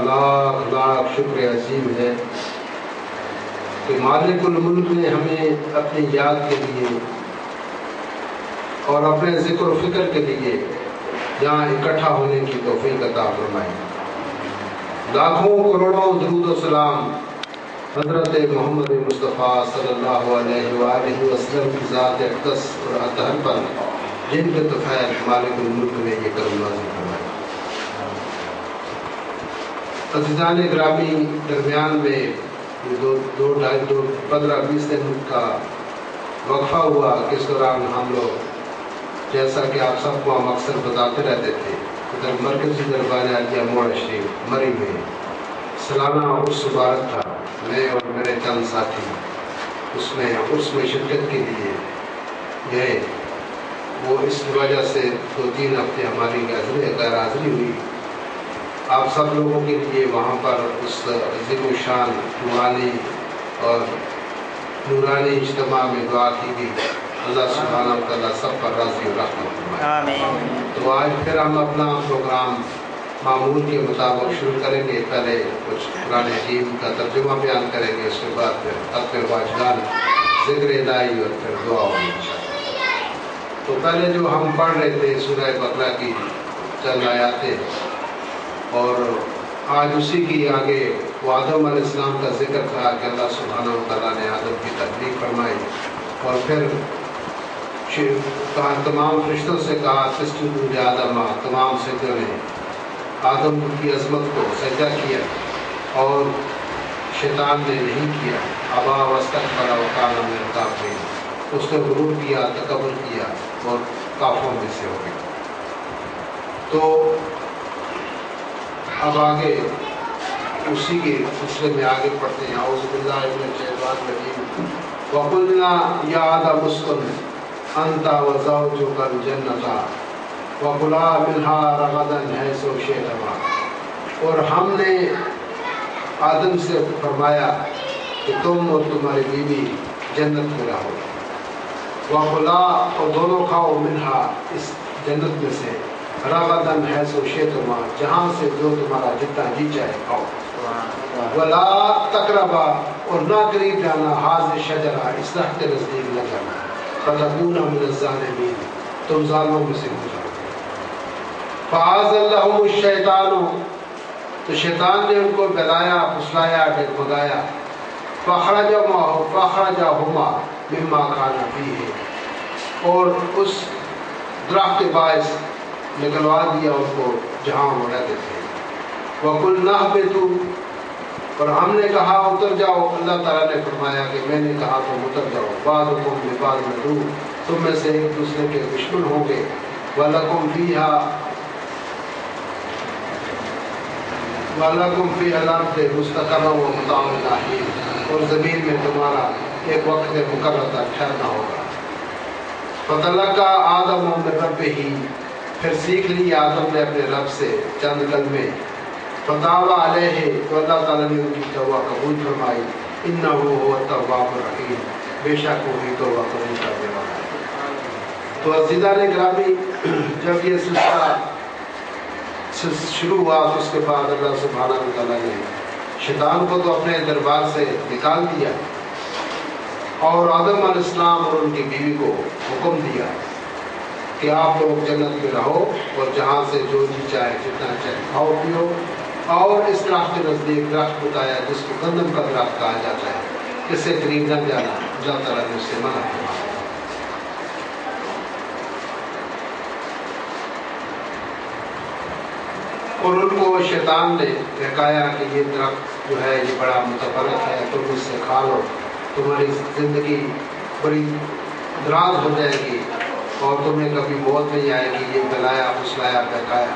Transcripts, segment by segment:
لاکھ لاکھ شکر عظیم ہے کہ مالک الملک نے ہمیں اپنی یاد کے لیے اور اپنے ذکر و فکر کے لیے یہاں اکٹھا ہونے کی توفیق عطا فرمائی۔ لاکھوں کروڑوں درود و سلام حضرت محمد مصطفیٰ صلی اللہ علیہ وآلہ وسلم کی ذات اقدس اور اطہر پر جن کے طفیل مالک الملک نے یہ کرم نازل فرمایا۔ عزیزان گرامی، درمیان میں 15-20 دن کا وقفہ ہوا کہ اس دوران ہم لوگ جیسا کہ آپ سب کو ہم اکثر بتاتے رہتے تھے، ادھر مرکزی دربار عالیہ موڑ شریف مری میں سالانہ عرس مبارک تھا۔ میں اور میرے چند ساتھی اس میں عرس میں شرکت کے لیے گئے۔ وہ اس وجہ سے 2-3 ہفتے ہماری غیر حاضری ہوئی۔ آپ سب لوگوں کے لیے وہاں پر اس عظیم و شان روحانی اور نورانی اجتماع میں دعا کی گئی۔ اللہ سبحانہ و تعالیٰ سب پر راضی و رحمت فرمائے۔ آمین۔ تو آج پھر ہم اپنا پروگرام معمول کے مطابق شروع کریں گے۔ پہلے کچھ قرآن حکیم کا ترجمہ بیان کریں گے، اس کے بعد پھر خطبہ واجبان، ذکر الہی اور پھر دعا ہوگی انشاءاللہ۔ تو پہلے جو ہم پڑھ رہے تھے سورہ بقرہ کی چند آیاتیں، اور آج اسی کی آگے وہ آدم علیہ السلام کا ذکر تھا کہ اللہ سبحانہ و تعالیٰ نے آدم کی تخلیق فرمائی اور پھر تمام فرشتوں سے کہا فاسجدوا لآدم، تمام سجدوں نے آدم کی عظمت کو سجدہ کیا اور شیطان نے نہیں کیا۔ ابا واستکبر وکان من الکافرین، اس نے غرور کیا، تکبر کیا اور کافروں میں سے ہو گیا۔ تو اب آگے اسی کے سلسلے میں آگے پڑھتے ہیں۔ اعوذ باللہ من الشیطان الرجیم۔ وقلنا یا آدم اسکن انت وزوجک الجنۃ وکلا منہا رغدا حیث شئتما، اور ہم نے آدم سے فرمایا کہ تم اور تمہاری بیوی جنت میں رہو، وکلا، اور دونوں کھاؤ، منہا، اس جنت میں سے، رغدا حیث شئتما، جہاں سے جو تمہارا جتنا جی چاہے کھاؤ، ولا تقربا، اور نہ قریب جانا، حاذ شجرہ، اس درخت کے نزدیک نہ جانا، فتکونا من الظالمین، تم ظالموں میں سے ہو جاؤ۔ فَأَزَلَّهُمُ الشَّيْطَانُ، تو شیطان نے ان کو بہلایا، پھسلایا، ڈگمگایا۔ فَأَخْرَجَهُمَا مِمَّا كَانَ فِيهِ، اور اس درخت کے باعث نکلوا دیا ان کو جہاں وہ رہتے تھے۔ وَقُلْنَا اهْبِطُوا، اور ہم نے کہا اتر جاؤ، اللہ تعالیٰ نے فرمایا کہ میں نے کہا تم اتر جاؤ، بَعْضُكُمْ لِبَعْضٍ عَدُوٌّ، تم میں سے ایک دوسرے کے دشمن ہوں گے، وَلَكُمْ فِيهَا الْأَرْضِ مُسْتَقَرٌّ وَمَتَاعٌ إِلَىٰ حِينٍ، اور زمین میں تمہارا ایک وقت مقرر تک ٹھہرنا ہوگا۔ فَتَلَقَّىٰ آدَمُ مِن رَّبِّهِ، پھر سیکھ لی آدم نے اپنے رب سے چند کلمے۔ فَتَابَ عَلَيْهِ، تو اللہ تعالیٰ نے ان کی توبہ قبول فرمائی۔ إِنَّهُ هُوَ التَّوَّابُ الرَّحِيمُ، بے شک وہی توبہ قبول کرنے والا ہے۔ تو عزیزان گرامی، جب یہ سلسلہ شروع ہوا تو اس کے بعد اللہ سبحانہ و تعالیٰ نے شیطان کو تو اپنے دربار سے نکال دیا اور آدم علیہ السلام اور ان کی بیوی کو حکم دیا کہ آپ لوگ جنت میں رہو اور جہاں سے جو جی چاہے جتنا چاہے کھاؤ پیو، اور اس درخت کے نزدیک درخت بتایا جس کو گندم کا درخت کہا جاتا ہے، اس سے قریب نہ جانا، اللہ تعالیٰ نے اس سے منع فرمایا۔ اور ان کو شیطان نے بہکایا کہ یہ درخت جو ہے یہ بڑا متفرق ہے، تم اس سے کھا لو، تمہاری زندگی بڑی دراز ہو جائے گی اور تمہیں کبھی موت نہیں آئے گی، یہ بلایا، پھسلایا، بہکایا۔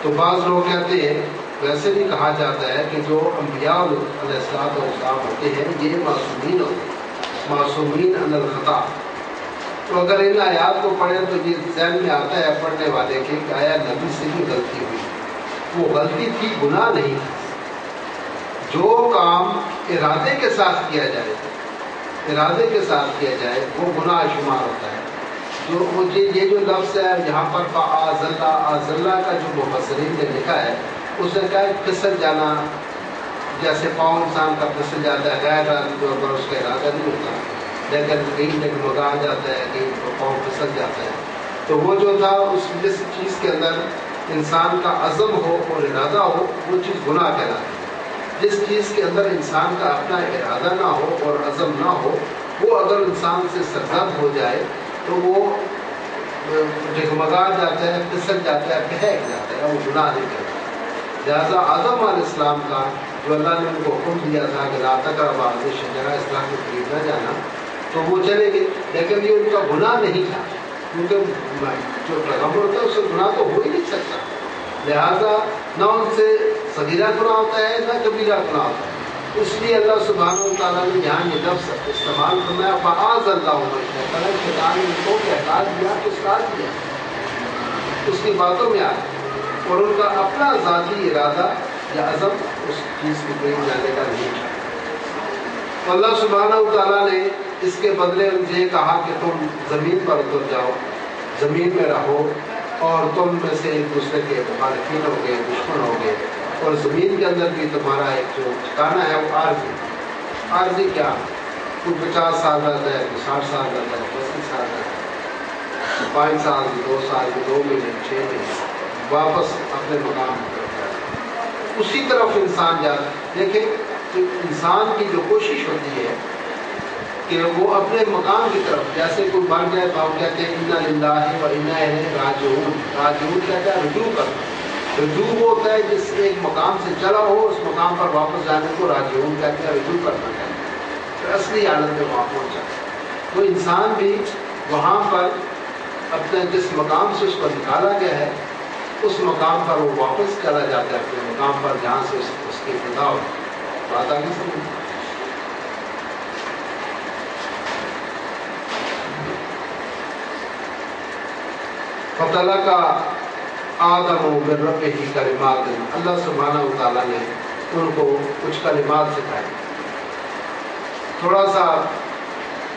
تو بعض لوگ کہتے ہیں، ویسے بھی کہا جاتا ہے کہ جو انبیاء علیہ السلام ہوتے ہیں یہ معصومین ہوتے ہیں، معصومین عن الخطا۔ تو اگر ان آیات کو پڑھیں تو یہ ذہن میں آتا ہے پڑھنے والے کہ آیا نبی سے بھی غلطی ہوئی، وہ غلطی تھی، گناہ نہیں تھا۔ جو کام ارادے کے ساتھ کیا جائے، ارادے کے ساتھ کیا جائے وہ گناہ شمار ہوتا ہے۔ جو یہ جو لفظ ہے یہاں پر آزلہ کا جو مفسرین نے لکھا ہے اس نے کہا پھسل جانا، جیسے پاؤں انسان کا پھسل جاتا ہے، غیر ارادی طور پر اس کا ارادہ نہیں ہوتا، لیکن کہیں ڈگمگا جاتا ہے، کہیں پاؤں پھسل جاتا ہے. تو وہ جو تھا اس جس چیز کے اندر انسان کا عزم ہو اور ارادہ ہو وہ چیز گناہ کہلاتی ہے. جس چیز کے اندر انسان کا اپنا ارادہ نہ ہو اور عزم نہ ہو، وہ اگر انسان سے سرزد ہو جائے تو وہ ڈگمگا جاتا ہے، پھسل جاتا ہے، بہک جاتا ہے، وہ گناہ نہیں کرتا. لہٰذا آدم علیہ السلام کا جو اللہ نے ان کو حکم دیا تھا کہ لا تقربا هذه الشجرة، اس درخت کے قریب نہ جانا، تو وہ چلے گئے، لیکن یہ ان کا گناہ نہیں تھا، کیونکہ جو پیغمبر ہوتا ہے اس سے گناہ تو ہو ہی نہیں سکتا. لہٰذا نہ ان سے صغیرہ گناہ ہوتا ہے نہ کبیرہ گناہ ہوتا ہے. اس لیے اللہ سبحانہ و تعالیٰ نے یہاں یہ لفظ استعمال فرمایا فَآذَ اللَّهُ الشَّيْطَانَ، شیطان نے ان کو احتاج دیا، اصلاح دیا، اس کی باتوں میں آیا، اور ان کا اپنا ذاتی ارادہ یا عزم اس چیز کے قریب جانے کا نہیں تھا. تو اللہ سبحانہ و تعالیٰ نے اس کے بدلے ان سے کہا کہ تم زمین پر اتر جاؤ، زمین میں رہو، اور تم میں سے ایک دوسرے کے مخالفین ہو گئے، دشمن ہو گئے، اور زمین کے اندر بھی تمہارا ایک جو ٹھکانا ہے وہ عارضی کیا، کوئی 50 سال رہتا ہے، کوئی 60 سال رہتا ہے، 35 سال رہتا ہے، 5 سال 2 سال 2 مہینے 6 مہینے واپس اپنے مقام پر جاتا ہے. اسی طرف انسان جاتا ہے. دیکھیں انسان کی جو کوشش ہوتی ہے کہ وہ اپنے مقام کی طرف، جیسے کوئی مر جائے تو ہم کہتے ہیں انا للہ و انا الیہ راجعون. راجعون کہتا ہے رجوع کرنا. رجوع وہ ہوتا ہے جس ایک مقام سے چلا ہو اس مقام پر واپس جانے کو راجعون کہتے ہیں، رجوع کرنا کہتے ہیں، تو اصلی حالت میں وہاں پہنچا. تو انسان بھی وہاں پر اپنے جس مقام سے اس کو نکالا گیا ہے اس مقام پر وہ واپس چلا جاتا ہے، اپنے مقام پر جہاں سے اس کی ابتدا ہو. بات آگے سمجھ. فَطَلَقَ آدم من ربہ کلمات، اللہ سبحانہ و تعالیٰ نے ان کو کچھ کلمات سکھائے.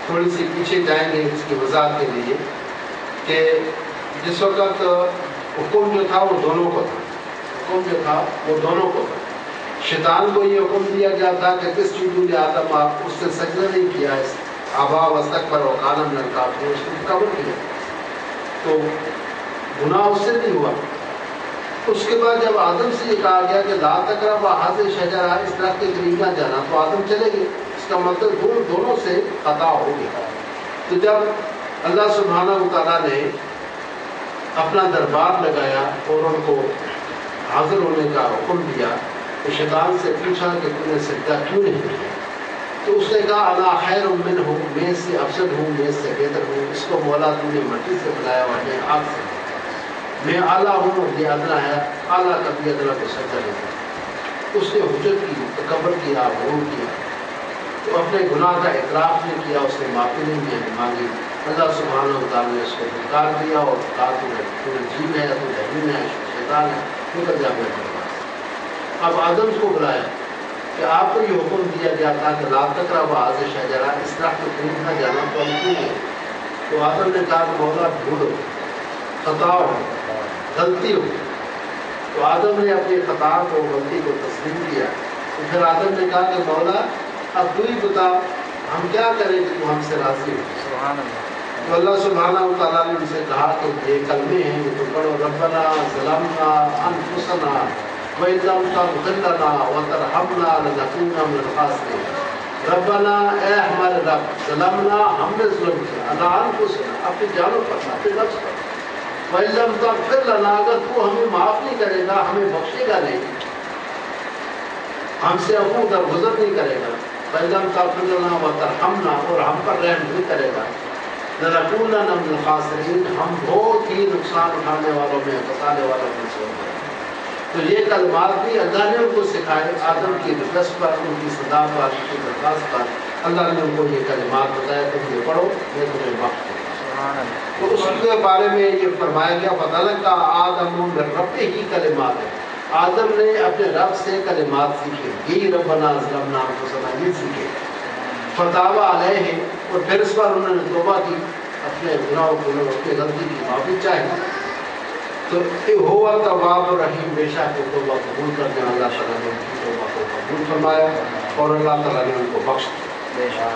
تھوڑی سی پیچھے جائیں گے اس کی وضاحت کے لیے کہ جس وقت حکم جو تھا وہ دونوں کو تھا. شیطان کو یہ حکم دیا گیا تھا کہ کس چیز آدم آپ اس سے سجدہ نہیں کیا، اس آبا واستکبر وکان من الکافرین، اس کو قبر کیا، تو گناہ اس سے نہیں ہوا. اس کے بعد جب آدم سے یہ کہا گیا کہ لا تقربا هذه الشجرة، اس درخت کے قریب نہ جانا، تو آدم چلے گئے. اس کا مطلب دونوں سے خطا ہو گیا. تو جب اللہ سبحانہ و تعالیٰ نے اپنا دربار لگایا اور ان کو حاضر ہونے کا حکم دیا تو شیطان سے پوچھا کہ تم نے سجدہ کیوں نہیں کیا؟ تو اس نے کہا انا خیر منہ، میں اس سے افضل ہوں، میں اس سے بہتر ہوں. اس کو مولا تم نے مٹی سے بنایا اور میں آگ سے، میں اعلیٰ ہوں اور یہ ادنا ہے، اعلیٰ کا بھی ادنا کو سجدہ نہیں کیا. اس نے حجت کی، تکبر کیا، غرور کیا، تو اپنے گناہ کا اعتراف نہیں کیا، اس نے معافی نہیں مانگی. اللہ سبحانہ و تعالیٰ نے اس کو دھکار دیا اور کہا تو جین ہے، تو جہین ہے، شیطان ہے، نکل جا میرے پاس. اب آدم کو بلایا کہ آپ کو یہ حکم دیا گیا تھا کہ لا تقربا هذه الشجرة، اس درخت کے قریب نہ جانا، تو ہم کیوں گئے؟ تو آدم نے کہا کہ مولا بھول ہو، خطا ہو، غلطی ہو. تو آدم نے اپنی خطا کو، غلطی کو تسلیم کیا. تو پھر آدم نے کہا کہ مولا اب تو ہی بتا ہم کیا کریں کہ تو ہم سے راضی ہو. سبحان اللہ. تو اللہ سبحانہ و تعالیٰ نے ان سے کہا کہ یہ کلمے ہیں، یہ تو پڑھو. ربنا ظلمنا انفسنا وإن لم تغفر لنا وترحمنا لنكونن من الخاسرین. ربنا، اے ہمارے رب، ظلمنا، ہم نے ظلم کیا، انا انفسنا، اپنی جانوں پر، اپنے نفس پر. وإن لم تغفر لنا، اگر تو ہمیں معاف نہیں کرے گا، ہمیں بخشے گا نہیں، ہم سے عفو درگزر نہیں کرے گا، وإن لم تغفر لنا وترحمنا، اور ہم پر رحم نہیں کرے گا، لنكونن من الخاسرین، ہم بہت ہی نقصان اٹھانے والوں میں، بتانے والوں میں سے ہوں گے. تو یہ کلمات بھی اللہ نے ان کو سکھائے. آدم کی ریکویسٹ پر، ان کی صدا پر، ان کی درخواست پر اللہ نے ان کو یہ کلمات بتایا، تم یہ پڑھو، میں تمہیں بخش دوں. تو اس کے بارے میں یہ فرمایا گیا فَطَلَقَ آدَمُ مِن رَبِّهِ کلمات ہے. آدم نے اپنے رب سے کلمات سیکھے. یہ ربنا ظلمنا انفسنا، یہ سیکھے. فتاب علیہ، اور پھر اس پر انہوں نے توبہ کی، اپنے گناہوں کو، اپنی غلطی کی معافی چاہی. تو ہوا تواب الرحیم، بے شک وہ توبہ قبول کرنے والا، اللہ تعالیٰ نے ان کی توبہ کو قبول فرمایا اور اللہ تعالیٰ نے ان کو بخش دیا۔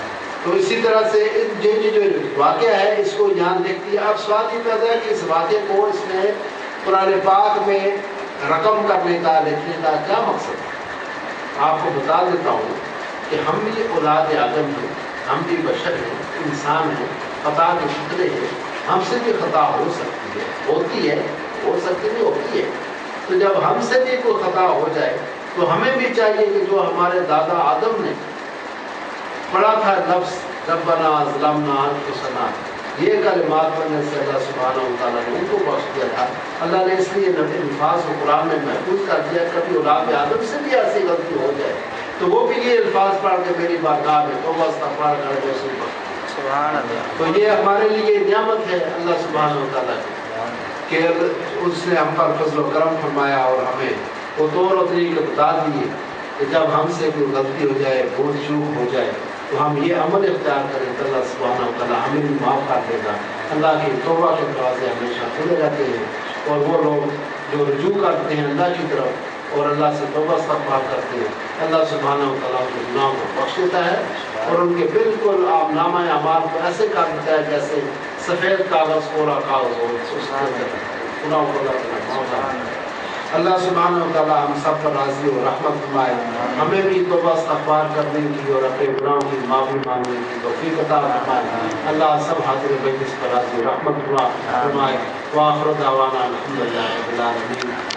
تو اسی طرح سے جو واقعہ ہے اس کو یہاں دیکھتی ہے۔ اب سوال یہ پیدا ہے کہ اس واقعے کو اس نے قرآن پاک میں رقم کرنے کا، لکھنے کا کیا مقصد ہے؟ آپ کو بتا دیتا ہوں کہ ہم بھی اولاد آدم ہیں، ہم بھی بشر ہیں، انسان ہیں، خطا کے پتلے ہیں، ہم سے بھی خطا ہو سکتی ہے، ہوتی ہے، ہو سکتی نہیں ہوتی ہے۔ تو جب ہم سے بھی کوئی خطا ہو جائے تو ہمیں بھی چاہیے کہ جو ہمارے دادا آدم نے پڑھا تھا لفظ ربنا ظلمنا انفسنا، یہ کلمات پڑھنے سے اللہ سبحانہ و تعالیٰ نے ان کو بخش دیا تھا۔ اللہ نے اس لیے نبی الفاظ کو قرآن میں محفوظ کر دیا، کبھی اولاد آدم سے بھی ایسی غلطی ہو جائے تو وہ بھی یہ الفاظ پڑھ کے میری بارگاہ میں توبہ استغفار کر کے اسے بخش۔ سبحان اللہ۔ تو یہ ہمارے لیے نعمت ہے اللہ سبحانہ و تعالیٰ کی کہ اس نے ہم پر فضل و کرم فرمایا اور ہمیں وہ طور و طریقے بتا دیے کہ جب ہم سے کوئی غلطی ہو جائے، بھول چوک ہو جائے تو ہم یہ عمل اختیار کریں تو اللہ سبحانہ و تعالیٰ ہمیں بھی معاف کر دے گا۔ اللہ کی توبہ کے دروازے ہمیشہ کھلے رہتے ہیں اور وہ لوگ جو رجوع کرتے ہیں اللہ کی طرف اور اللہ سے توبہ استغفار کرتے ہیں، اللہ سبحانہ و تعالیٰ کے گناہوں کو بخش دیتا ہے اور ان کے بالکل نامہ اعمال کو ایسے کر دیتا ہے جیسے سفید کاغذ کوڑا کاغذ ہو، اس کے اندر گناہوں کو اللہ تعالیٰ معاف کر دیتا ہے۔ اللہ سبحانہ و تعالیٰ ہم سب پر راضی اور رحمت فرمائے، ہمیں بھی توبہ استغفار کرنے کی اور اپنے گناہوں کی معافی مانگنے کی توفیق عطا فرمائے۔ اللہ سب حاضر مجلس پر راضی اور رحمت فرمائے۔ وآخر دعوانا الحمدللہ رب العالمین۔